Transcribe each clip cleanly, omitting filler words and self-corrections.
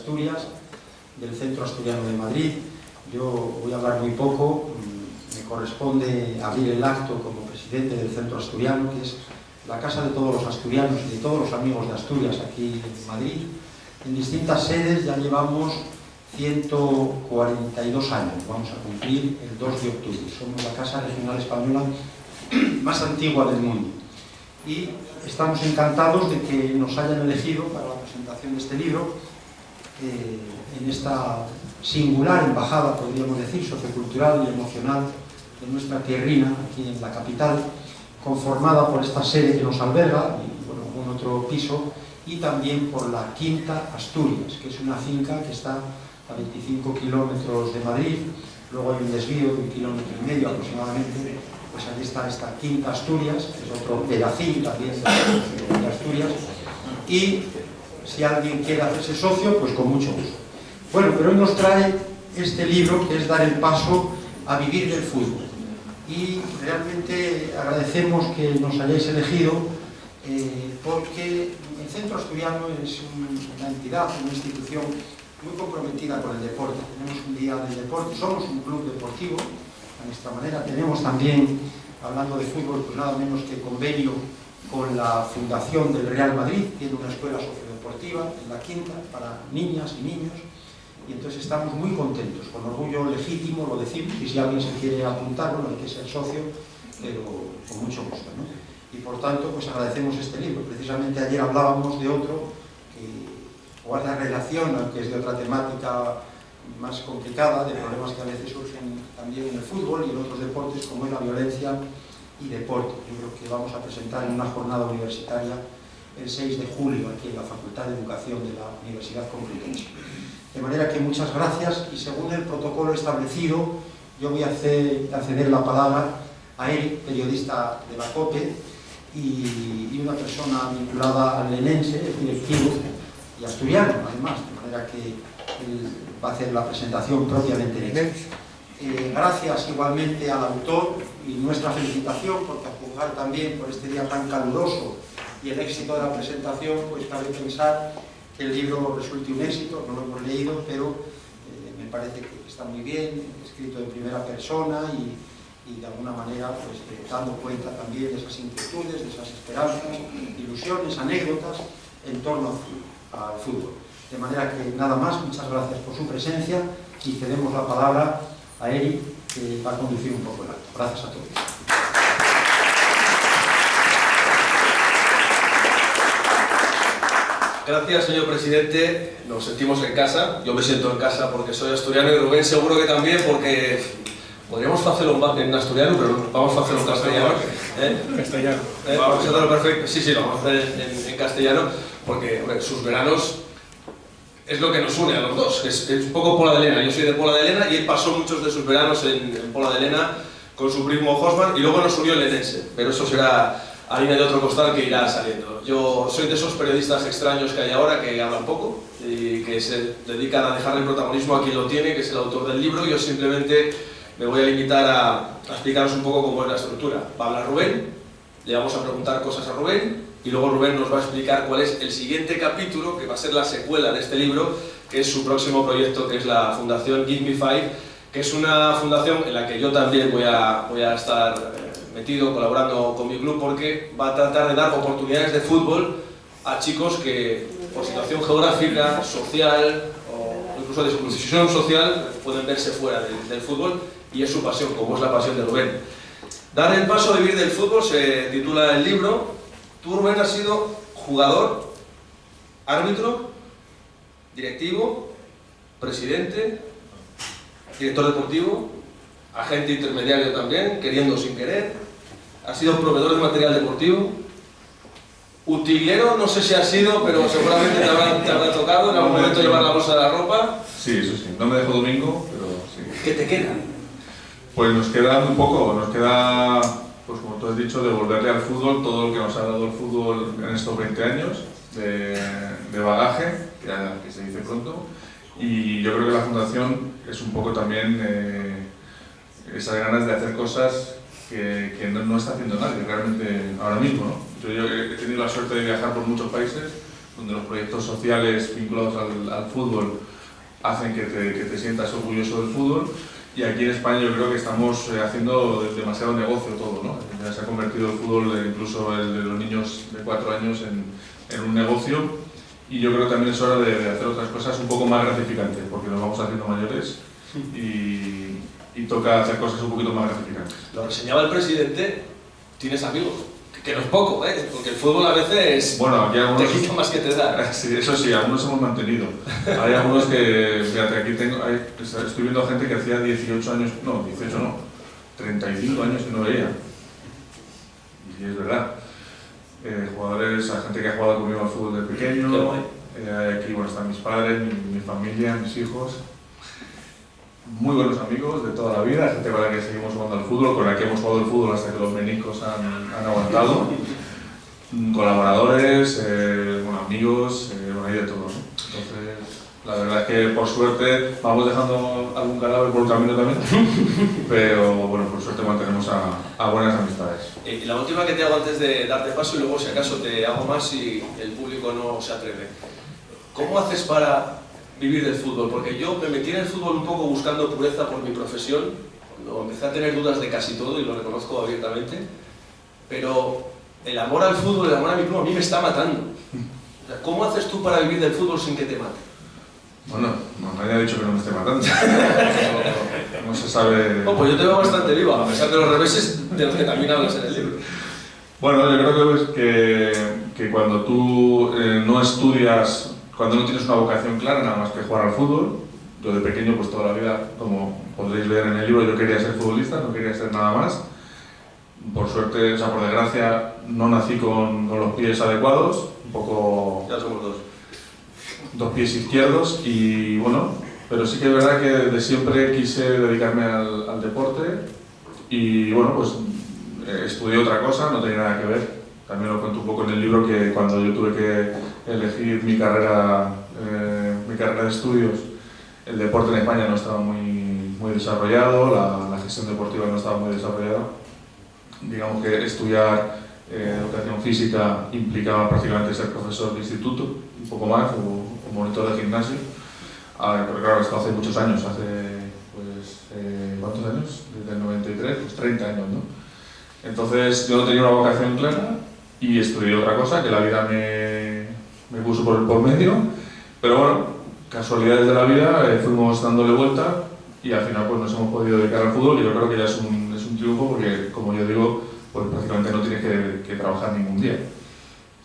Asturias, del Centro Asturiano de Madrid. Yo voy a hablar muy poco, me corresponde abrir el acto como presidente del Centro Asturiano, que es la casa de todos los asturianos y de todos los amigos de Asturias aquí en Madrid. En distintas sedes ya llevamos 142 años, vamos a cumplir el 2 de octubre. Somos la casa regional española más antigua del mundo. Y estamos encantados de que nos hayan elegido para la presentación de este libro en esta singular embajada, podríamos decir, sociocultural y emocional de nuestra tierrina, aquí en la capital, conformada por esta sede que nos alberga, y bueno, un otro piso, y también por la Quinta Asturias, que es una finca que está a 25 kilómetros de Madrid. Luego hay un desvío de 1,5 kilómetros aproximadamente, pues allí está esta Quinta Asturias, que es otro pedacín también de Asturias, y si alguien quiere hacerse socio, pues con mucho gusto. Bueno, pero hoy nos trae este libro, que es Dar el paso a vivir del fútbol. Y realmente agradecemos que nos hayáis elegido, porque el Centro Asturiano es una entidad, una institución muy comprometida con el deporte. Tenemos un día del deporte, somos un club deportivo, a nuestra manera. Tenemos también, hablando de fútbol, pues nada menos que convenio con la Fundación del Real Madrid, tiene una escuela sociodeportiva en la Quinta para niñas y niños, y entonces estamos muy contentos, con orgullo legítimo lo decimos, y si alguien se quiere apuntar, bueno, hay que ser socio, pero con mucho gusto, ¿no? Y por tanto, pues agradecemos este libro. Precisamente ayer hablábamos de otro que guarda relación, aunque es de otra temática más complicada, de problemas que a veces surgen también en el fútbol y en otros deportes, como es la violencia y deporte. Libro que vamos a presentar en una jornada universitaria el 6 de julio aquí en la Facultad de Educación de la Universidad Complutense. De manera que muchas gracias, y según el protocolo establecido, yo voy a ceder la palabra a Eric, periodista de la COPE, y una persona vinculada al lenense, es directivo y asturiano, además, de manera que él va a hacer la presentación propiamente lenense. Gracias igualmente al autor, y nuestra felicitación, porque a juzgar también por este día tan caluroso y el éxito de la presentación, pues cabe pensar que el libro resulte un éxito. No lo hemos leído, pero me parece que está muy bien, escrito en primera persona y de alguna manera pues, dando cuenta también de esas inquietudes, de esas esperanzas, ilusiones, anécdotas en torno al fútbol. De manera que nada más, muchas gracias por su presencia, y cedemos la palabra a Eric, que va a conducir un poco el acto. Gracias a todos. Gracias, señor presidente. Nos sentimos en casa. Yo me siento en casa porque soy asturiano, y Rubén seguro que también, porque podríamos hacerlo en asturiano, pero vamos a hacerlo en castellano. Castellano. Vamos a hacerlo perfecto. Sí, lo vamos a hacer en castellano, porque hombre, sus veranos es lo que nos une a los dos. Es un poco Pola de Lena. Yo soy de Pola de Lena y él pasó muchos de sus veranos en Pola de Lena con su primo Josman, y luego nos unió el lenense. Pero eso será harina de otro costal que irá saliendo. Yo soy de esos periodistas extraños que hay ahora, que hablan poco y que se dedican a dejar el protagonismo a quien lo tiene, que es el autor del libro. Yo simplemente me voy a limitar a explicaros un poco cómo es la estructura. Va a hablar Rubén, le vamos a preguntar cosas a Rubén, y luego Rubén nos va a explicar cuál es el siguiente capítulo, que va a ser la secuela de este libro, que es su próximo proyecto, que es la Fundación Give Me Five, que es una fundación en la que yo también voy a estar metido, colaborando con mi club, porque va a tratar de dar oportunidades de fútbol a chicos que por situación geográfica, social o incluso de su posición social pueden verse fuera del fútbol, y es su pasión, como es la pasión de Rubén. Dar el paso a vivir del fútbol se titula el libro. Tú, Rubén, has sido jugador, árbitro, directivo, presidente, director deportivo, agente intermediario también, queriendo o sin querer. Has sido proveedor de material deportivo. Utilero, no sé si has sido, pero seguramente te habrá tocado en algún momento llevar la bolsa de la ropa. Sí, eso sí. No me dejo domingo, pero sí. ¿Qué te queda? Pues nos queda muy poco. Nos queda, pues como tú has dicho, devolverle al fútbol todo lo que nos ha dado el fútbol en estos 20 años de bagaje, que se dice pronto. Y yo creo que la Fundación es un poco también esas ganas de hacer cosas que no está haciendo nadie realmente ahora mismo, ¿no? Yo he tenido la suerte de viajar por muchos países, donde los proyectos sociales vinculados al fútbol hacen que te sientas orgulloso del fútbol. Y aquí en España yo creo que estamos haciendo demasiado negocio todo, ¿no? Ya se ha convertido el fútbol, incluso el de los niños de 4 años, en un negocio. Y yo creo que también es hora de hacer otras cosas un poco más gratificantes, porque nos vamos haciendo mayores y toca hacer cosas un poquito más gratificantes. Lo reseñaba el presidente, tienes amigos, que no es poco, ¿eh? Porque el fútbol a veces bueno, aquí algunos, te quita más que te da. Sí, eso sí, algunos hemos mantenido. Hay algunos que, fíjate, aquí estoy viendo gente que hacía 18 años, no, 18 no, 35 años que no veía. Y es verdad. Jugadores, hay gente que ha jugado conmigo al fútbol de pequeño. Aquí bueno, están mis padres, mi familia, mis hijos. Muy buenos amigos de toda la vida, gente con la que seguimos jugando al fútbol, con la que hemos jugado el fútbol hasta que los meniscos han aguantado. Colaboradores, bueno, amigos, bueno, hay de todo, ¿no? Entonces, la verdad es que por suerte vamos dejando algún cadáver por el camino también, pero bueno, por suerte mantenemos a buenas amistades. Y la última que te hago antes de darte paso y luego si acaso te hago más si el público no se atreve. ¿Cómo haces para vivir del fútbol? Porque yo me metí en el fútbol un poco buscando pureza por mi profesión, cuando empecé a tener dudas de casi todo y lo reconozco abiertamente, pero el amor al fútbol, el amor a mi club a mí me está matando. O sea, ¿cómo haces tú para vivir del fútbol sin que te mate? Bueno, no me haya dicho que no me esté matando. No se sabe... Oh, pues yo te veo bastante vivo, a pesar de los reveses de los que también hablas en el libro. Bueno, yo creo que cuando tú no estudias, cuando no tienes una vocación clara, nada más que jugar al fútbol, yo de pequeño, pues toda la vida, como podréis leer en el libro, yo quería ser futbolista, no quería ser nada más. Por suerte, o sea, por desgracia, no nací con los pies adecuados, un poco... Ya somos dos pies izquierdos y bueno, pero sí que es verdad que desde siempre quise dedicarme al deporte y bueno, pues estudié otra cosa, no tenía nada que ver. También lo cuento un poco en el libro que cuando yo tuve que elegir mi carrera de estudios, el deporte en España no estaba muy desarrollado, la gestión deportiva no estaba muy desarrollada. Digamos que estudiar educación física implicaba prácticamente ser profesor de instituto, un poco más, o monitor de gimnasio. Pero claro, esto hace muchos años, ¿cuántos años? Desde el 93, pues 30 años, ¿no? Entonces yo no tenía una vocación clara y estudié otra cosa que la vida me puso por medio, pero bueno, casualidades de la vida, fuimos dándole vuelta y al final pues nos hemos podido dedicar al fútbol y yo creo que ya es un triunfo porque, como yo digo, pues prácticamente no tienes que trabajar ningún día.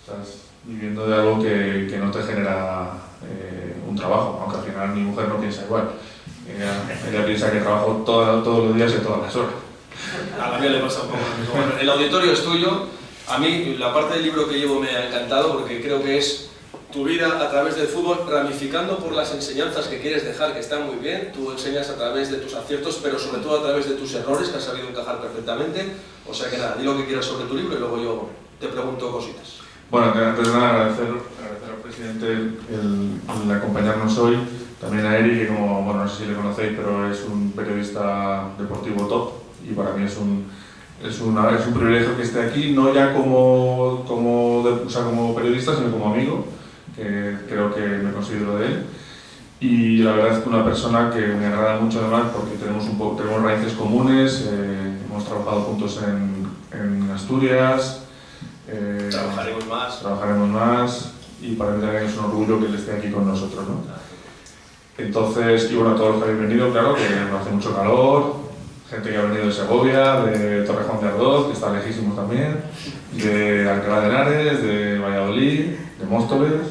Estás viviendo de algo que no te genera un trabajo, aunque al final mi mujer no piensa igual. Ella piensa que trabajo todos los días y todas las horas. A la mía le pasa un poco lo mismo. Bueno, el auditorio es tuyo. A mí la parte del libro que llevo me ha encantado porque creo que es tu vida a través del fútbol, ramificando por las enseñanzas que quieres dejar, que están muy bien. Tú enseñas a través de tus aciertos, pero sobre todo a través de tus errores, que has sabido encajar perfectamente. O sea que nada, di lo que quieras sobre tu libro y luego yo te pregunto cositas. Bueno, antes de nada agradecer al presidente el acompañarnos hoy, también a Eri, que como, bueno, no sé si le conocéis, pero es un periodista deportivo top y para mí es un privilegio que esté aquí, no ya como periodista, sino como amigo, que creo que me considero de él. Y la verdad es que una persona que me agrada mucho además porque tenemos raíces comunes, hemos trabajado juntos en Asturias. Trabajaremos más y para mí también es un orgullo que él esté aquí con nosotros, ¿no? Entonces, y bueno, a todos los que habéis venido, claro, que nos hace mucho calor, gente que ha venido de Segovia, de Torrejón de Ardoz, que está lejísimos también, de Alcalá de Henares, de Valladolid, de Móstoles,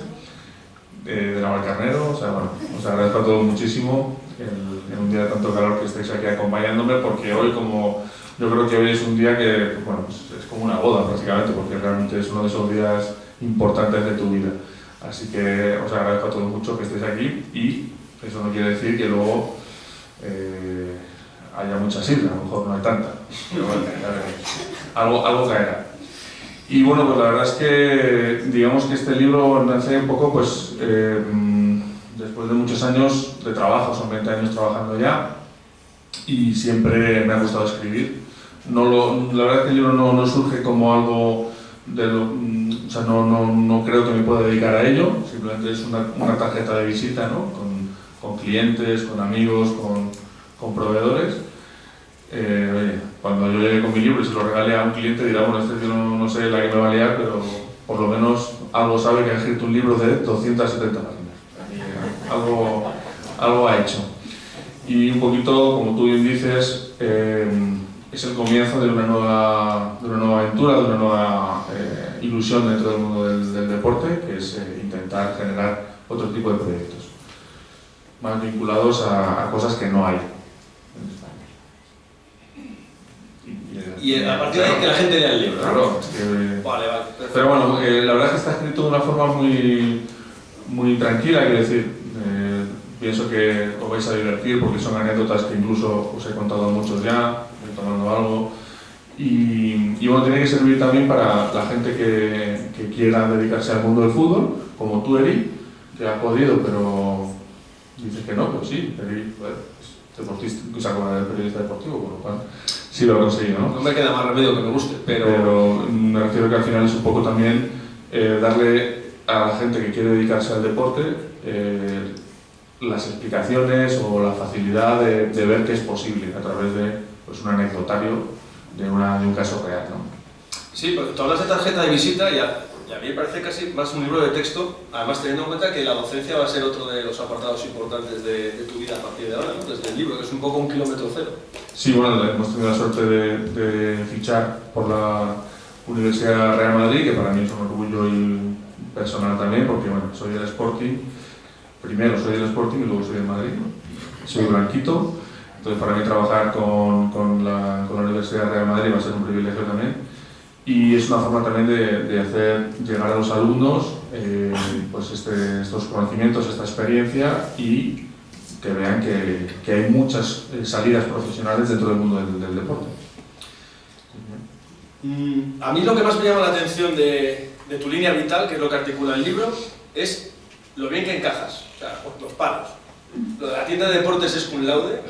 de Navalcarnero, o sea, bueno, os agradezco a todos muchísimo en un día de tanto calor que estéis aquí acompañándome, porque hoy yo creo que hoy es un día que, bueno, pues es como una boda prácticamente, porque realmente es uno de esos días importantes de tu vida. Así que os agradezco a todos mucho que estéis aquí y eso no quiere decir que luego haya mucha sidra, a lo mejor no hay tanta, pero bueno, algo caerá. Y bueno, pues la verdad es que digamos que este libro nace un poco pues después de muchos años de trabajo, son 20 años trabajando ya y siempre me ha gustado escribir. La verdad es que el libro no surge como algo o sea, no creo que me pueda dedicar a ello, simplemente es una tarjeta de visita, ¿no? Con clientes, con amigos, con proveedores. Oye, cuando yo llegue con mi libro y se lo regale a un cliente dirá, bueno, este tío no sé la que me va a liar, pero por lo menos algo sabe que ha escrito un libro de 270 páginas. Algo ha hecho. Y un poquito, como tú bien dices, es el comienzo de una nueva aventura, de una nueva ilusión dentro del mundo del deporte, que es intentar generar otro tipo de proyectos, más vinculados a cosas que no hay en España. Y a partir de ahí que la gente lea el libro, ¿no? Claro, es que... Vale. Pero bueno, la verdad es que está escrito de una forma muy tranquila, quiero decir, pienso que os vais a divertir porque son anécdotas que incluso os he contado a muchos ya, tomando algo, y bueno, tiene que servir también para la gente que quiera dedicarse al mundo del fútbol, como tú, Eri, que has podido, pero dices que no, pero sí, Eri, es deportista, o sea, como periodista deportivo, por lo cual sí lo he conseguido, ¿no? No me queda más remedio que me guste, pero me refiero que al final es un poco también darle a la gente que quiere dedicarse al deporte las explicaciones o la facilidad de ver que es posible a través de pues, un anecdotario de un caso real, ¿no? Sí, porque tú hablas de tarjeta de visita y a mí me parece casi más un libro de texto, además teniendo en cuenta que la docencia va a ser otro de los apartados importantes de tu vida a partir de ahora, ¿no? Desde el libro, que es un poco un kilómetro cero. Sí, bueno, hemos tenido la suerte de fichar por la Universidad Real Madrid, que para mí es un orgullo y personal también, porque bueno, soy del Sporting, primero soy del Sporting y luego soy del Madrid, ¿no? Soy blanquito, entonces para mí trabajar con la Universidad Real Madrid va a ser un privilegio también. Y es una forma también de hacer llegar a los alumnos pues estos conocimientos, esta experiencia y que vean que hay muchas salidas profesionales dentro del mundo del deporte. A mí lo que más me llama la atención de tu línea vital, que es lo que articula el libro, es lo bien que encajas, o sea, los palos. Lo de la tienda de deportes es cum laude,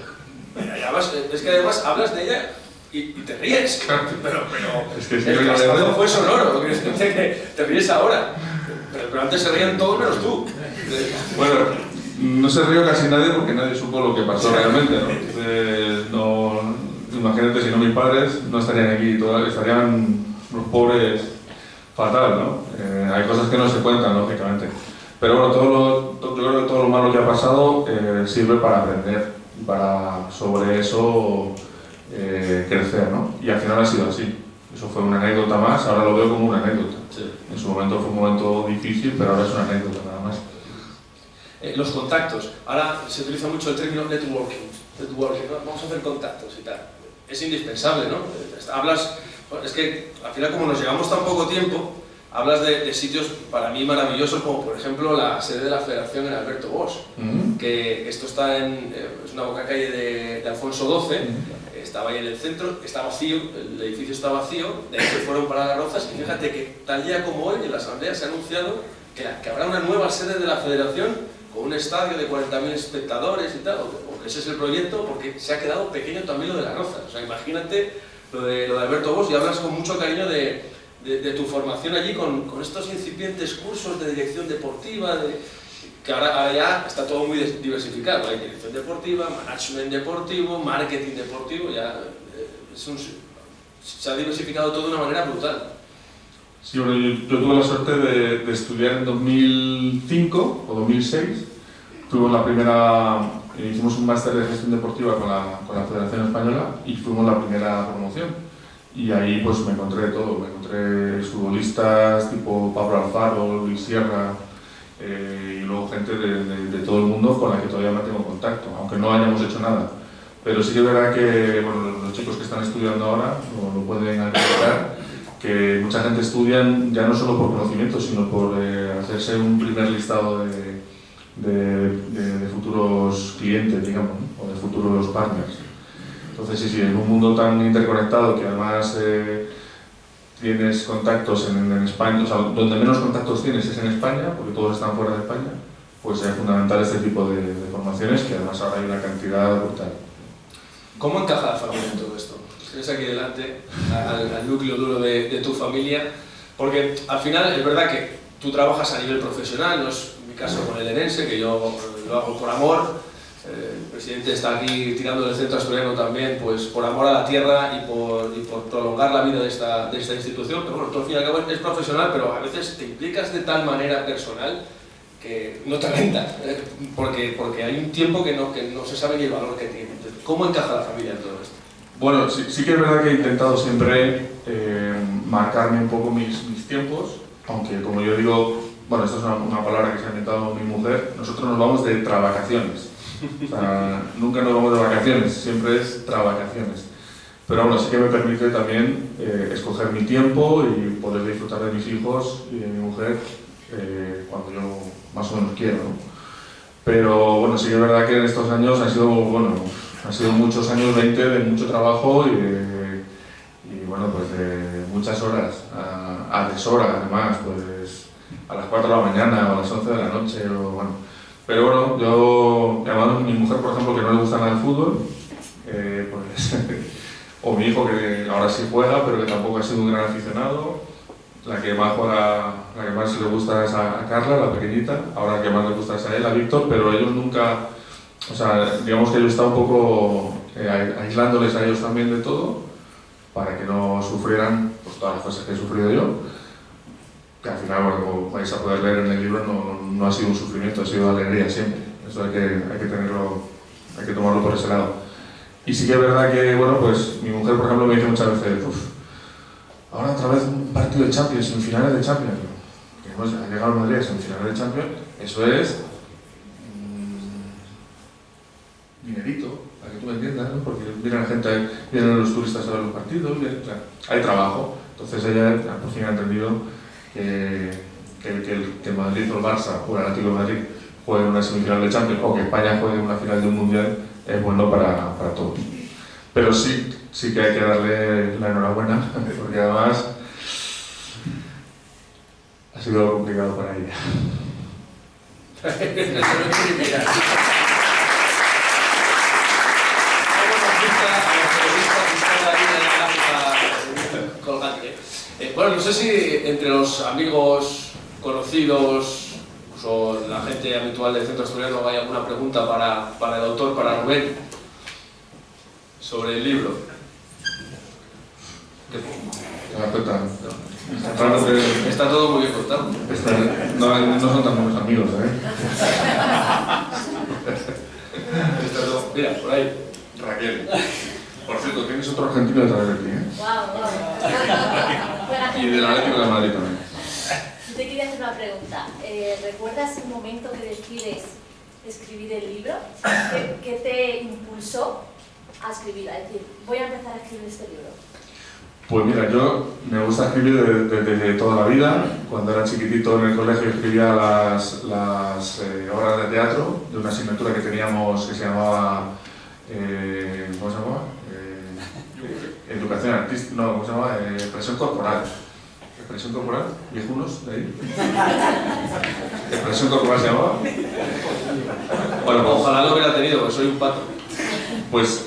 es que además hablas de ella y te ríes, pero es que el cascado fue sonoro, lo que es que te ríes ahora, pero antes se rían todos menos tú. Bueno, no se rió casi nadie porque nadie supo lo que pasó realmente, ¿no? Imagínate si no mis padres no estarían aquí, estarían los pobres fatal, ¿no? Hay cosas que no se cuentan, lógicamente. Pero bueno, yo creo que todo lo malo que ha pasado sirve para aprender, para sobre eso crecer, ¿no? Y al final ha sido así. Eso fue una anécdota más, ahora lo veo como una anécdota. Sí. En su momento fue un momento difícil, pero ahora es una anécdota nada más. Los contactos. Ahora se utiliza mucho el término networking, ¿no? Vamos a hacer contactos y tal. Es indispensable, ¿no? Es que al final como nos llevamos tan poco tiempo, hablas de sitios para mí maravillosos como por ejemplo la sede de la Federación en Alberto Bosch, que esto está es una boca calle de Alfonso XII, estaba ahí en el centro, está vacío, el edificio está vacío, de ahí se fueron para Las Rozas y fíjate que tal día como hoy en la asamblea se ha anunciado que habrá una nueva sede de la Federación con un estadio de 40.000 espectadores y tal, o ese es el proyecto, porque se ha quedado pequeño también lo de Las Rozas. O sea, imagínate lo de Alberto Bosch y hablas con mucho cariño de tu formación allí con estos incipientes cursos de dirección deportiva, que ahora ya está todo muy diversificado. Hay dirección deportiva, management deportivo, marketing deportivo, ya se ha diversificado todo de una manera brutal. Sí, bueno, yo tuve la suerte de estudiar en 2005 o 2006. Tuvimos la primera, hicimos un máster de gestión deportiva con la Federación Española y fuimos la primera promoción. Y ahí pues me encontré de todo, me encontré futbolistas tipo Pablo Alfaro, Luis Sierra y luego gente de todo el mundo con la que todavía mantengo contacto, aunque no hayamos hecho nada. Pero sí que es verdad que bueno, los chicos que están estudiando ahora lo pueden acreditar, que mucha gente estudia ya no solo por conocimiento, sino por hacerse un primer listado de futuros clientes, digamos, ¿no? O de futuros partners. Entonces sí, en un mundo tan interconectado que además tienes contactos en España, o sea, donde menos contactos tienes es en España, porque todos están fuera de España, pues es fundamental este tipo de formaciones, que además ahora hay una cantidad brutal. ¿Cómo encaja la familia en todo esto? Tienes aquí delante al núcleo duro de tu familia. Porque al final es verdad que tú trabajas a nivel profesional, no es mi caso con el Enense, que yo lo hago por amor. El presidente está aquí tirando del centro asturiano también, pues por amor a la tierra y por prolongar la vida de esta institución. Pero bueno, tú al fin y al cabo es profesional, pero a veces te implicas de tal manera personal que no te renta, porque hay un tiempo que no se sabe ni el valor que tiene. Entonces, ¿cómo encaja la familia en todo esto? Bueno, sí que es verdad que he intentado siempre marcarme un poco mis tiempos, aunque como yo digo, bueno, esto es una palabra que se ha inventado mi mujer, nosotros nos vamos de trabacaciones. O sea, nunca nos vamos de vacaciones, siempre es trabacaciones. Pero bueno, sí que me permite también escoger mi tiempo y poder disfrutar de mis hijos y de mi mujer cuando yo más o menos quiero, ¿no? Pero bueno, sí que es verdad que en estos años han sido muchos años 20 de mucho trabajo y bueno, pues de muchas horas, a deshora además, pues a las 4 de la mañana o a las 11 de la noche, o bueno. Pero bueno, yo, además mi mujer, por ejemplo, que no le gusta nada el fútbol, pues, o mi hijo que ahora sí juega, pero que tampoco ha sido un gran aficionado, la que más le gusta es a Carla, la pequeñita, ahora la que más le gusta es a él, a Víctor, pero ellos nunca, o sea, digamos que yo estaba un poco aislándoles a ellos también de todo, para que no sufrieran pues, todas las cosas que he sufrido yo. Que al final, bueno, como vais a poder leer en el libro, no ha sido un sufrimiento, ha sido alegría siempre. Eso hay que tomarlo por ese lado. Y sí que es verdad que, bueno, pues mi mujer, por ejemplo, me dice muchas veces, ahora otra vez un partido de Champions, semifinales de Champions. Que hemos llegado al Madrid a semifinales de Champions, eso es dinerito, para que tú me entiendas, ¿no? Porque vienen los turistas a ver los partidos, hay trabajo. Entonces ella por fin ha entendido que el Madrid o el Barça o el Atlético de Madrid juegue una semifinal de Champions o que España juegue una final de un Mundial es bueno para todos. Pero sí que hay que darle la enhorabuena, porque además ha sido complicado para ella. Bueno, no sé si entre los amigos, conocidos o la gente habitual del centro asturiano hay alguna pregunta para el autor, para Rubén, sobre el libro. Está todo muy bien contado. No son tan buenos amigos, Está todo, mira, por ahí. Raquel. Por cierto, tienes otro argentino detrás de ti, ¿eh? Wow. Y del Atlético de Madrid también. Yo te quería hacer una pregunta. ¿Recuerdas el momento que decides escribir el libro? ¿Qué te impulsó a escribir? A decir, voy a empezar a escribir este libro. Pues mira, yo me gusta escribir desde toda la vida. Cuando era chiquitito en el colegio escribía las obras de teatro de una asignatura que teníamos que se llamaba... ¿cómo se llamaba? Educación artística, no, ¿cómo se llama? Expresión corporal. ¿Expresión corporal? ¿Viejunos de ahí? ¿Expresión corporal se llamaba? Bueno, pues, ojalá lo hubiera tenido, porque soy un pato. Pues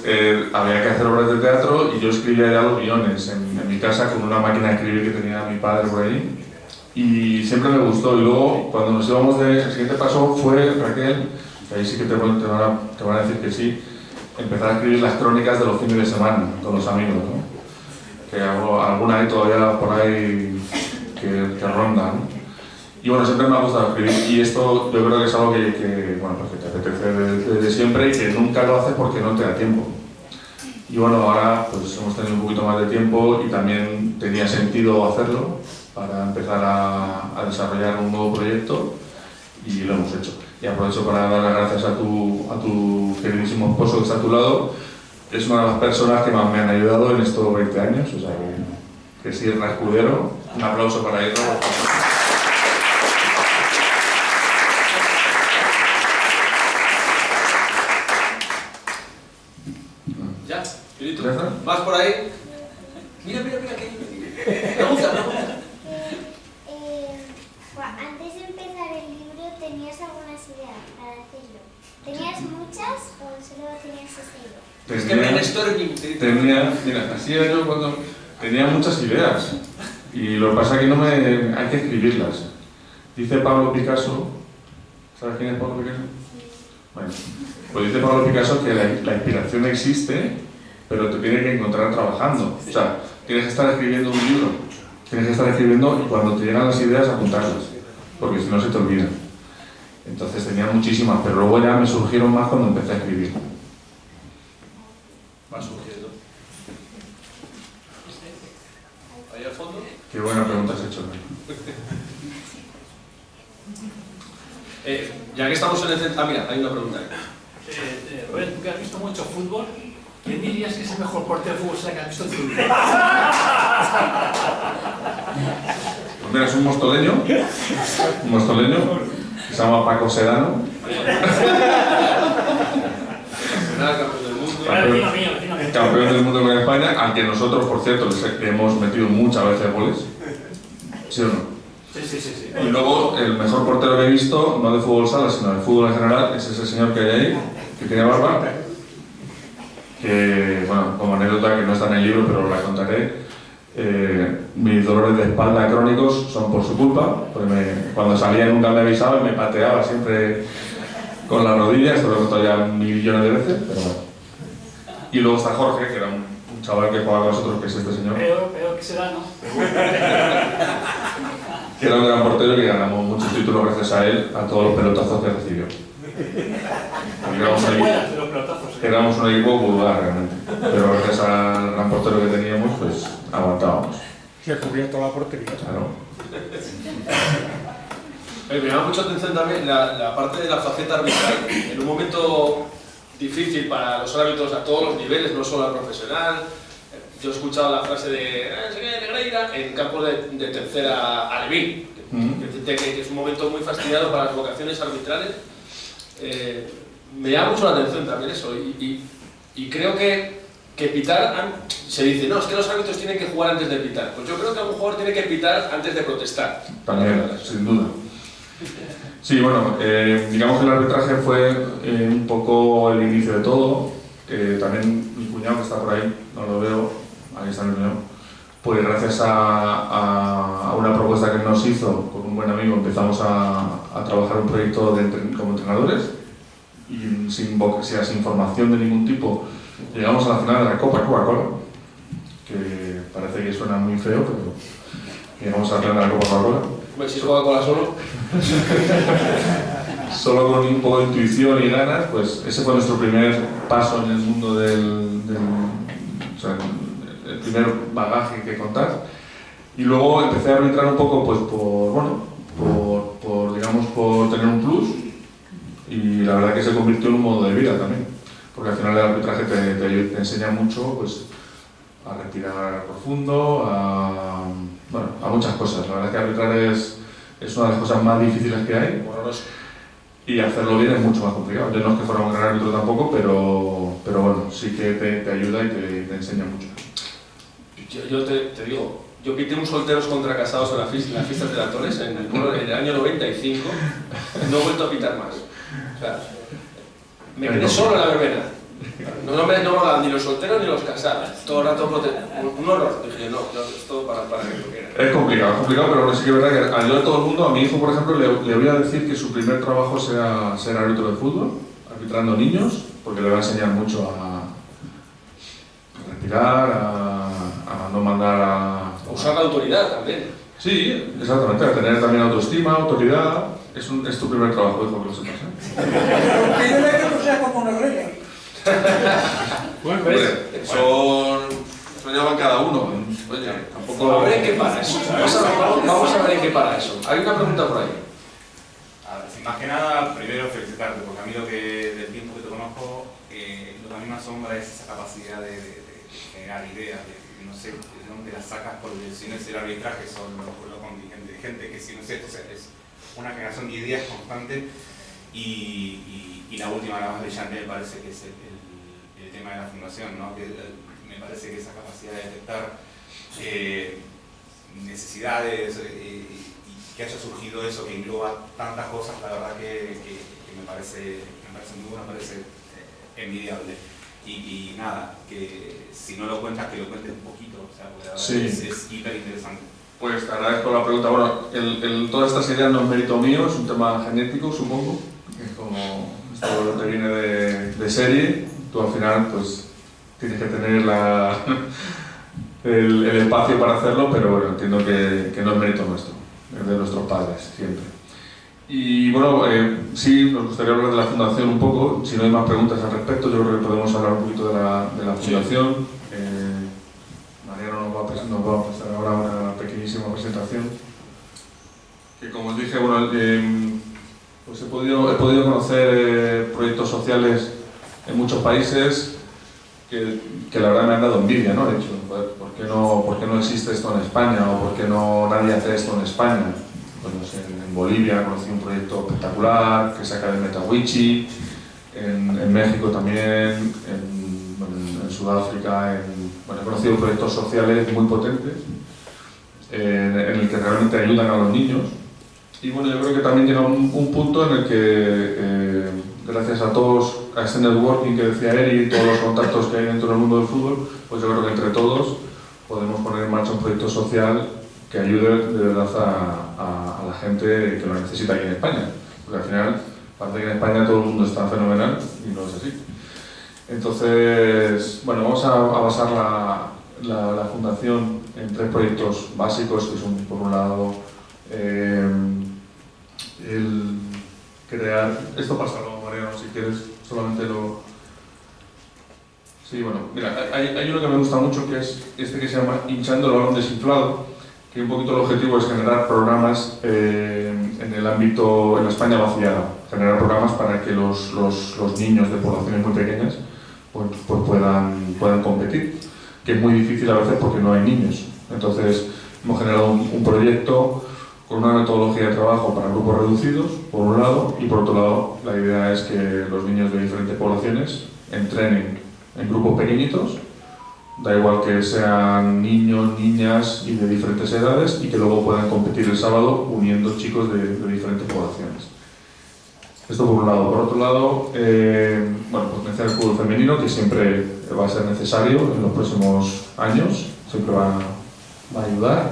había que hacer obras de teatro y yo escribía ya los guiones en mi casa con una máquina de escribir que tenía mi padre por ahí. Y siempre me gustó. Y luego, cuando nos íbamos el siguiente paso fue, Raquel, que ahí sí que te van a decir que sí, empezar a escribir las crónicas de los fines de semana con los amigos, ¿no? Que alguna hay todavía por ahí que ronda, ¿no? Y bueno, siempre me ha gustado escribir y esto yo creo que es algo que te apetece desde siempre y que nunca lo haces porque no te da tiempo. Y bueno, ahora pues hemos tenido un poquito más de tiempo y también tenía sentido hacerlo para empezar a desarrollar un nuevo proyecto y lo hemos hecho. Y aprovecho para dar las gracias a tu queridísimo esposo que está a tu lado. Es una de las personas que más me han ayudado en estos 20 años, o sea que sí, Irra Escudero. Un aplauso para Irra. ¿Ya? ¿Querido? ¿Más por ahí? Mira, que pregunta. Antes de empezar el libro, ¿tenías algunas ideas para hacerlo? ¿Tenías muchas o solo tenías esa idea? Mira, así era yo cuando tenía muchas ideas. Y lo que pasa es que no me... hay que escribirlas. Dice Pablo Picasso, ¿sabes quién es Pablo Picasso? Bueno, pues dice Pablo Picasso que la inspiración existe, pero te tiene que encontrar trabajando. O sea, tienes que estar escribiendo un libro, tienes que estar escribiendo y cuando te llegan las ideas apuntarlas, porque si no se te olvidan. Entonces tenía muchísimas, pero luego ya me surgieron más cuando empecé a escribir. Va surgiendo. ¿Ahí al fondo? Qué buena pregunta has hecho. Ya que estamos en el centro... Ah, mira, hay una pregunta ahí. Rubén, tú que has visto mucho fútbol, ¿quién dirías que es el mejor portero de fútbol que has visto en tu vida? Pues mira, es un mostoleño que se llama Paco Sedano. Campeón del mundo con España, al que nosotros, por cierto, le hemos metido muchas veces goles. ¿Sí o no? Sí. Y luego, el mejor portero que he visto, no de fútbol sala, sino de fútbol en general, es ese señor que hay ahí, que tiene barba. Que, bueno, como anécdota que no está en el libro, pero la contaré. Mis dolores de espalda crónicos son por su culpa, porque cuando salía nunca me avisaba y me pateaba siempre con las rodillas, esto lo he contado ya millones de veces, pero bueno. Y luego está Jorge, que era un chaval que jugaba con nosotros, que es este señor. Peor que se da, ¿no? Que era un gran portero y que ganamos muchos títulos gracias a él, a todos los pelotazos que recibió. Éramos un equipo vulgar realmente, pero gracias al gran portero que teníamos, pues aguantábamos. Se cubría toda la portería. Claro. Me llama mucha atención también la parte de la faceta arbitral. En un momento difícil para los árbitros a todos los niveles, no solo al profesional. Yo he escuchado la frase de Negreira en campos de tercera alevín, que es un momento muy fastidiado para las vocaciones arbitrales. Me llama mucho la atención también eso, y creo que pitar, se dice, no, es que los árbitros tienen que jugar antes de pitar. Pues yo creo que algún jugador tiene que pitar antes de protestar. También, sin duda. Sí, bueno, digamos que el arbitraje fue un poco el inicio de todo. También mi cuñado, que está por ahí, no lo veo, ahí está mi cuñado, pues gracias a una propuesta que nos hizo con un buen amigo, empezamos a trabajar un proyecto como entrenadores, y sin formación de ningún tipo llegamos a la final de la Copa Coca-Cola, que parece que suena muy feo, pero llegamos a la final de la Copa Coca-Cola. Si es Coca-Cola solo. Solo con un poco de intuición y ganas, pues ese fue nuestro primer paso en el mundo o sea, el primer bagaje que contar. Y luego empecé a arbitrar un poco, pues por tener un plus, y la verdad que se convirtió en un modo de vida también, porque al final el arbitraje te enseña mucho, pues, a respirar profundo, a muchas cosas. La verdad que arbitrar es una de las cosas más difíciles que hay. Y hacerlo bien es mucho más complicado. Yo no es que fuera un gran árbitro tampoco, pero bueno, sí que te ayuda y te enseña mucho. Yo te digo, yo pité un solteros contra casados en las fiestas de Latones en el año 95, no he vuelto a pitar más. O sea, me quedé solo en la verbena. No me daban ni los solteros ni los casados. Todo el rato un horror. Dije, no, es todo para que lo quiera. Es complicado, pero sí que es verdad que a todo el mundo, a mi hijo, por ejemplo, le voy a decir que su primer trabajo sea ser árbitro de fútbol, arbitrando niños, porque le va a enseñar mucho a respirar, a no mandar a usar la autoridad también. Sí, exactamente, a tener también autoestima, autoridad. Es tu primer trabajo, hijo, que lo sepas. Pídele que no sea como Negreira. Bueno, eso llaman cada uno. Oye, tampoco... A ver en qué para eso. Vamos a ver en qué para eso. Hay una pregunta por ahí. A ver, más que nada, primero felicitarte, porque a mí del tiempo que te conozco, lo que a mí me asombra es esa capacidad de generar ideas, no sé de dónde las sacas, porque si no es el arbitraje, son lo contingente de gente, que si no es esto, es una generación de ideas constante, y la última, la más brillante, me parece que es el tema de la fundación, ¿no? Que me parece que esa capacidad de detectar necesidades y que haya surgido eso, que engloba tantas cosas, la verdad que me parece muy bueno, me parece envidiable. Y nada, que si no lo cuentas, que lo cuentes un poquito, o sea, porque la verdad es hiper interesante. Pues te agradezco la pregunta. Bueno, todas estas ideas no es mérito mío, es un tema genético, supongo. Es como esto te viene de serie, tú al final pues tienes que tener el espacio para hacerlo, pero bueno, entiendo que no es mérito nuestro, es de nuestros padres, siempre. Y bueno, sí, nos gustaría hablar de la fundación un poco. Si no hay más preguntas al respecto, yo creo que podemos hablar un poquito de la fundación. Mariano nos va a pasar ahora una pequeñísima presentación. Que como os dije, bueno, pues he podido conocer proyectos sociales en muchos países que la verdad me han dado envidia, ¿no? He dicho, ¿por qué no existe esto en España? ¿O por qué no nadie hace esto en España? Bueno, en Bolivia conocí un proyecto espectacular que saca de Metawichi, en México también, en Sudáfrica, he conocido proyectos sociales muy potentes en el que realmente ayudan a los niños. Y bueno, yo creo que también llega un punto en el que, gracias a todos, a ese networking que decía Eri y todos los contactos que hay dentro del mundo del fútbol, pues yo creo que entre todos podemos poner en marcha un proyecto social que ayude de verdad a la gente que lo necesita aquí en España. Porque al final, parece que en España todo el mundo está fenomenal y no es así. Entonces, bueno, vamos a basar la fundación en 3 proyectos básicos, que son, por un lado, el crear... Esto pásalo, Mariano, si quieres, solamente lo... Sí, bueno, mira, hay uno que me gusta mucho, que es este que se llama Hinchando el balón desinflado, que un poquito el objetivo es generar programas en el ámbito, en la España vaciada, generar programas para que los niños de poblaciones muy pequeñas pues puedan competir, que es muy difícil a veces porque no hay niños. Entonces hemos generado un proyecto con una metodología de trabajo para grupos reducidos, por un lado, y por otro lado la idea es que los niños de diferentes poblaciones entrenen en grupos pequeñitos, da igual que sean niños, niñas y de diferentes edades, y que luego puedan competir el sábado uniendo chicos de diferentes poblaciones. Esto por un lado. Por otro lado, potenciar el fútbol femenino, que siempre va a ser necesario en los próximos años, siempre va a ayudar,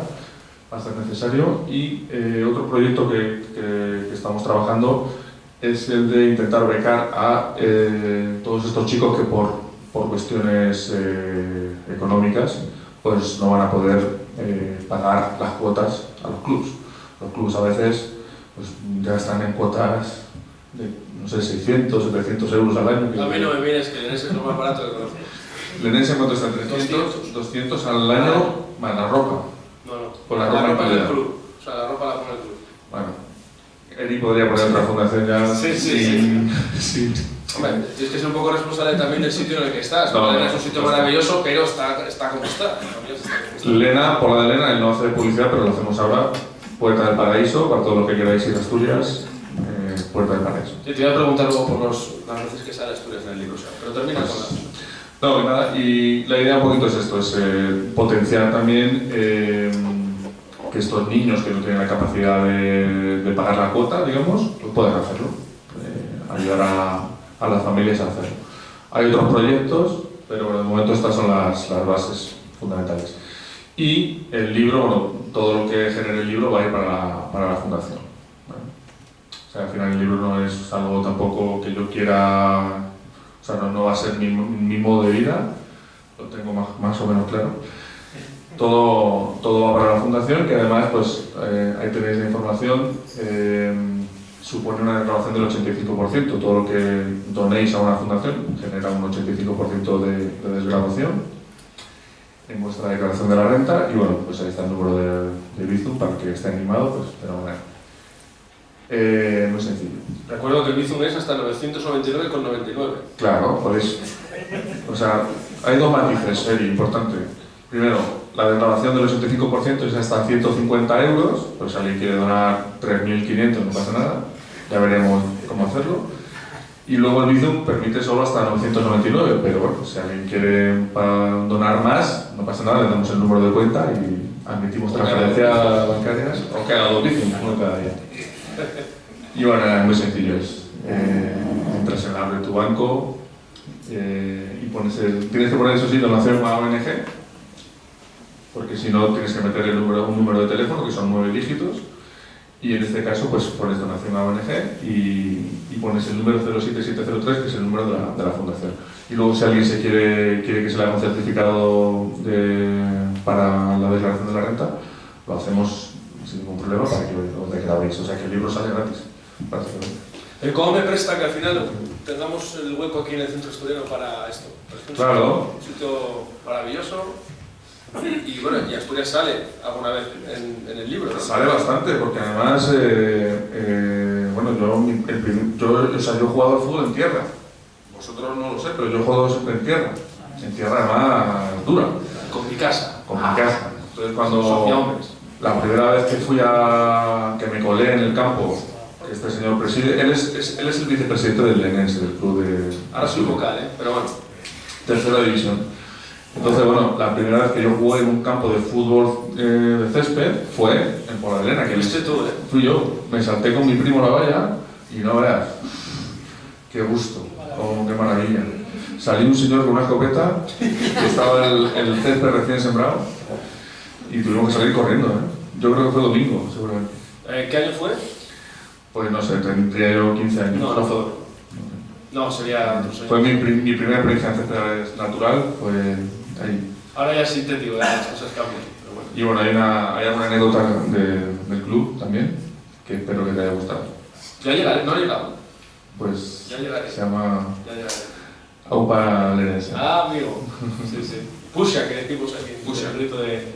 va a ser necesario. Y otro proyecto que estamos trabajando es el de intentar becar a todos estos chicos que por cuestiones económicas pues no van a poder pagar las cuotas a los clubes. Los clubes a veces pues, ya están en cuotas de, no sé, 600, 700 euros al año. A mí no me mires, que Lenense es lo más barato que conozco. ¿Lenense cuánto está? 300, 200 al año más la ropa. No, con la ropa del club. O sea, la ropa la pone el club. Bueno, Eri podría poner otra fundación ya. Sí. Hombre, tienes que ser un poco responsable también del sitio en el que estás. Lena es un sitio maravilloso, pero está como está. Lena, por la de Lena, él no hace publicidad, pero lo hacemos ahora. Puerta del Paraíso, para todo lo que queráis ir a Asturias, Puerta del Paraíso. Yo te iba a preguntar luego por las veces que sale Asturias en el libro, pero termina con la... No, nada, y la idea un poquito es esto, es potenciar también que estos niños que no tienen la capacidad de pagar la cuota, digamos, pues puedan hacerlo. Ayudar a las familias a hacerlo. Hay otros proyectos, pero de momento estas son las bases fundamentales. Y el libro, bueno, todo lo que genere el libro va a ir para la fundación. ¿Vale? O sea, al final el libro no es algo tampoco que yo quiera, o sea, no va a ser mi modo de vida, lo tengo más o menos claro. Todo va para la fundación, que además, pues, ahí tenéis la información, supone una declaración del 85%. Todo lo que donéis a una fundación genera un 85% de desgravación en vuestra declaración de la renta, y bueno, pues ahí está el número de Bizum para que esté animado, pues, pero bueno, muy sencillo. Recuerdo que el Bizum es hasta 999,99. Claro, podéis. O sea, hay dos matices, importante. Primero, la desgravación del 85% es hasta 150 euros, pues si alguien quiere donar 3.500 no pasa nada, ya veremos cómo hacerlo. Y luego el Bizum permite solo hasta 999, pero bueno, si alguien quiere donar más, no pasa nada, le damos el número de cuenta y admitimos transferencias bancarias, o cada dos Bizum, uno cada día. Y bueno, es muy sencillo, entras en la app de tu banco y pones tienes que poner eso sí, donación a ONG, porque si no tienes que meter un número de teléfono, que son 9 dígitos, y en este caso pues pones donación a ONG y pones el número 07703, que es el número de la fundación. Y luego si alguien quiere que se le haga un certificado para la declaración de la renta, lo hacemos sin ningún problema para que os declaréis. O sea que el libro sale gratis, prácticamente. ¿Cómo me presta que al final tengamos el hueco aquí en el centro estudiano para esto? Claro. Un sitio maravilloso. Y bueno, y Asturias sale alguna vez en el libro, ¿no? Sale bastante, porque además, bueno, yo he jugado al fútbol en tierra. Vosotros no lo sé, pero yo he jugado siempre en tierra además dura. Con mi casa. Con mi casa. Entonces cuando la primera vez que que me colé en el campo, este señor preside, él es el vicepresidente del Lenense, del club de... Ahora soy vocal, pero bueno. Tercera división. Entonces, bueno, la primera vez que yo jugué en un campo de fútbol de césped fue en Poladrena. Que ¿Fuiste tú, fui yo. Me salté con mi primo la valla y no verás. Qué gusto, qué maravilla. Salí un señor con una escopeta, que estaba el césped recién sembrado, y tuvimos que salir corriendo, Yo creo que fue domingo, seguramente. ¿Qué año fue? Pues no sé, tendría yo 15 años. No fue. No, sería... Fue mi primera experiencia en césped natural, fue ahí. Ahora ya es sintético, las cosas cambian. Pero bueno. Y bueno, hay alguna anécdota del club también, que espero que te haya gustado. Ya llegaré, no he llegado. Pues ya llegaré. Se llama ya llegaré. Aupa Lenense. Ah, amigo. Sí. Pusha, que decimos aquí. Pusha, el grito de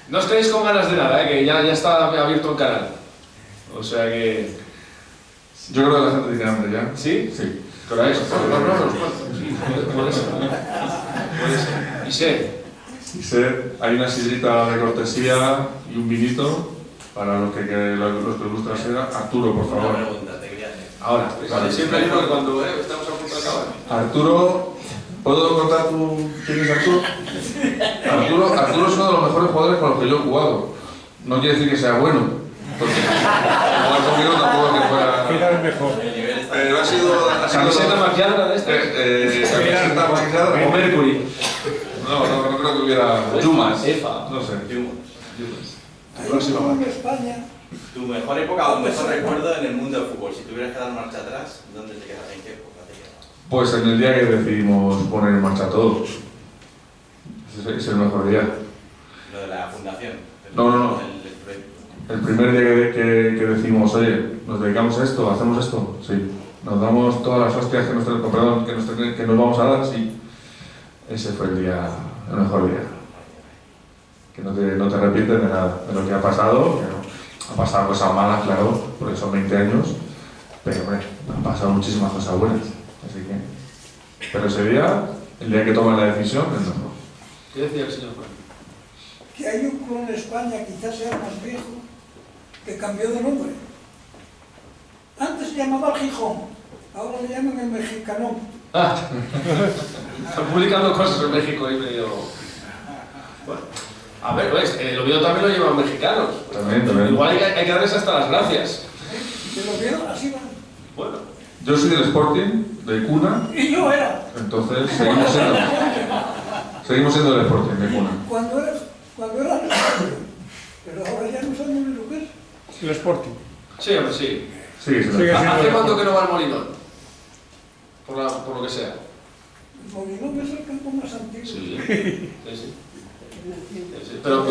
No os quedéis con ganas de nada, que ya está abierto el canal. O sea que... Yo creo que la gente tiene hambre ya. ¿Sí? Sí. ¿Qué hora es? No, puede ser. ¿Y sed? Y sed, hay una sidrita de cortesía y un vinito para los que les gusta la sidra. Arturo, por favor. Una pregunta, te quería hacer. Ahora. Vale, siempre digo que cuando estamos a punto de acabar. Arturo, ¿puedo contar quién es Arturo? Arturo es uno de los mejores jugadores con los que yo he jugado. No quiere decir que sea bueno. Porque jugar conmigo tampoco es que fuera... Era el mejor. Pero ha sido... ¿Camiseta maquillada de esta? Camiseta maquillada O Mercury. No creo que hubiera... Yumas. EFA. No sé. Ahí en España. Tu mejor época o mejor recuerdo en el mundo del fútbol. Si tuvieras que dar marcha atrás, ¿dónde te quedas? ¿En qué época te quedas? Pues en el día que decidimos poner en marcha todo. Ese es el mejor día. Lo de la fundación. No. El primer día que decimos, oye, ¿nos dedicamos a esto? ¿Hacemos esto? Sí. ¿Nos damos todas las hostias que nos vamos a dar? Sí. Ese fue el mejor día. Que no te arrepientes de nada, de lo que ha pasado. Ha pasado cosas malas, claro, porque son 20 años, pero hombre, han pasado muchísimas cosas buenas. Así que... Pero ese día, el día que toman la decisión, es mejor. ¿Qué decía el señor Juan? Que hay un club en España, quizás sea más viejo, que cambió de nombre. Antes se llamaba el Gijón, ahora le llaman el Mexicanón. Están publicando cosas en México y medio... Bueno, a ver, ¿ves? El Oviedo también lo llevan mexicanos. También. Igual hay que darles hasta las gracias. ¿Se lo vieron? Así van. Bueno. Yo soy del Sporting, de cuna. Y yo era. Entonces, seguimos siendo del Sporting, de cuna. Cuando era el Sporting. Pero ahora ya no sabemos ni lo que es. El Sporting. Sí, hombre, sí. ¿Hace cuánto que no va al Molinón? Por lo que sea. El Molinón es el campo más antiguo. Sí. Pero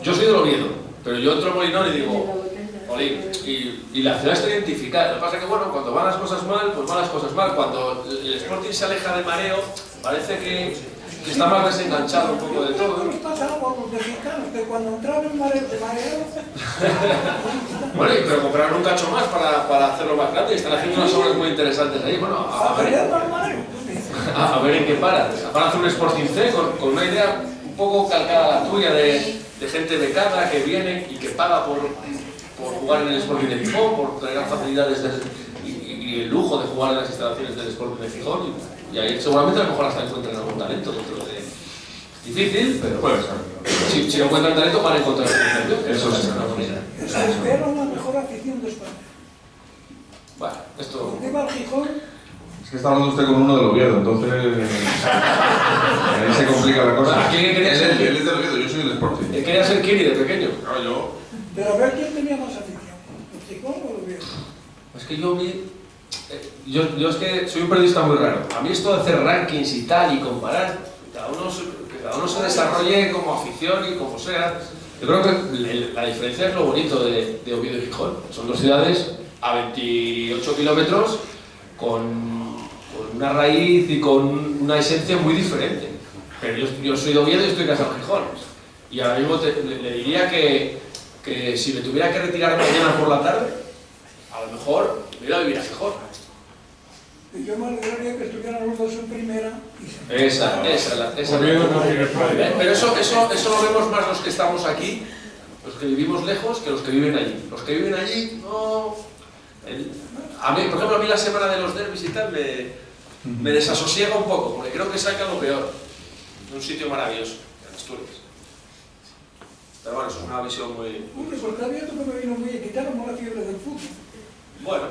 yo soy del Oviedo, pero yo entro al Molinón y digo, Molín, y la ciudad está identificada. Lo que pasa es que, bueno, cuando van las cosas mal, pues van las cosas mal. Cuando el Sporting se aleja del mareo, parece que está más desenganchado un poco de todo. ¿Qué pasa con los mexicanos? Que cuando entraron en mareo... Bueno, pero compraron un cacho más para hacerlo más grande y están haciendo unas obras muy interesantes ahí. Bueno, a ver en qué para. Para hacer un Sporting C con una idea un poco calcada a la tuya de gente becada que viene y que paga por jugar en el Sporting de Gijón, por tener las facilidades y el lujo de jugar en las instalaciones del Sporting de Gijón. Y ahí seguramente a lo mejor hasta encuentran algún talento dentro de... Difícil, pero puede ser. Si encuentran talento van a encontrar talento. Eso sí. Es que era la mejor afición de España. Bueno, esto... Iba al Gijón Es que está hablando usted con uno del Oviedo, entonces ahí se complica la cosa. ¿Quién quería ser? Él es del Oviedo, yo soy del Sporting. Él quería ser Kiri de pequeño. Claro, yo. Pero a ver quién tenía más afición, ¿el Gijón o el Oviedo? Es que yo vi... Yo es que soy un periodista muy raro. A mí esto de hacer rankings y tal y comparar, que cada uno se desarrolle como afición y como sea. Yo creo que la diferencia es lo bonito de Oviedo y Gijón. Son dos ciudades a 28 kilómetros con una raíz y con una esencia muy diferente. Pero yo soy de Oviedo y estoy casado en Gijón. Y ahora mismo le diría que si me tuviera que retirar mañana por la tarde, a lo mejor me iba a vivir a Gijón. Y yo me alegraría que estuvieran los dos en primera y se... Esa. Oviedo no tiene playa. Pero eso lo vemos más los que estamos aquí, los que vivimos lejos, que los que viven allí. Los que viven allí, no... A mí, por ejemplo, a mí la semana de los derbis y tal me desasosiega un poco, porque creo que saca lo peor de un sitio maravilloso, en Asturias. Pero bueno, eso es una visión muy... Hombre, porque había otro que me vino muy bien, quitaron la fiebre del fútbol. Bueno,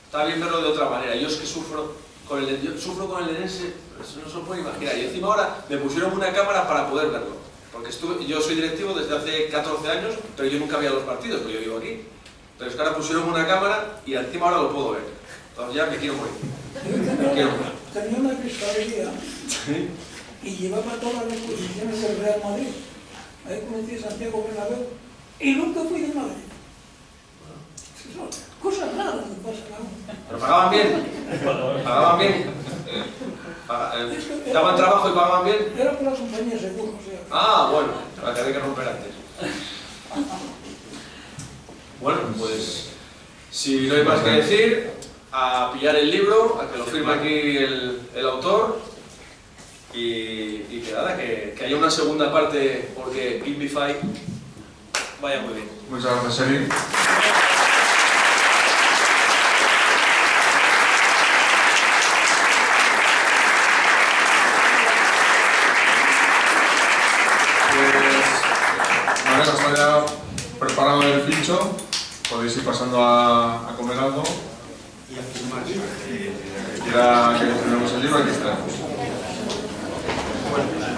está bien verlo de otra manera. Yo es que sufro con el Lenense, eso no se lo puede imaginar. Y encima ahora me pusieron una cámara para poder verlo. Porque yo soy directivo desde hace 14 años, pero yo nunca veía los partidos, porque yo vivo aquí. Pero es que ahora pusieron una cámara y encima ahora lo puedo ver. Entonces ya me quiero morir. Tenía una cristalería y llevaba todas las posiciones del Real Madrid. Ahí conocí a Santiago Bernabéu y nunca fui de Madrid. Cosas raras que pasan aún. Pero pagaban bien. Pagaban bien. Daban trabajo y pagaban bien. Era por la compañía seguro, o sea. Ah, bueno, la que había que romper antes. Bueno, pues si no hay más que decir, a pillar el libro, a que lo firme aquí el autor y que nada, que haya una segunda parte porque Gimbify vaya muy bien. Muchas gracias, Seri. Vale, está ya preparado el pincho, podéis ir pasando a comer algo. Y a firmar. Quiera que tenemos el libro, aquí está. Bueno.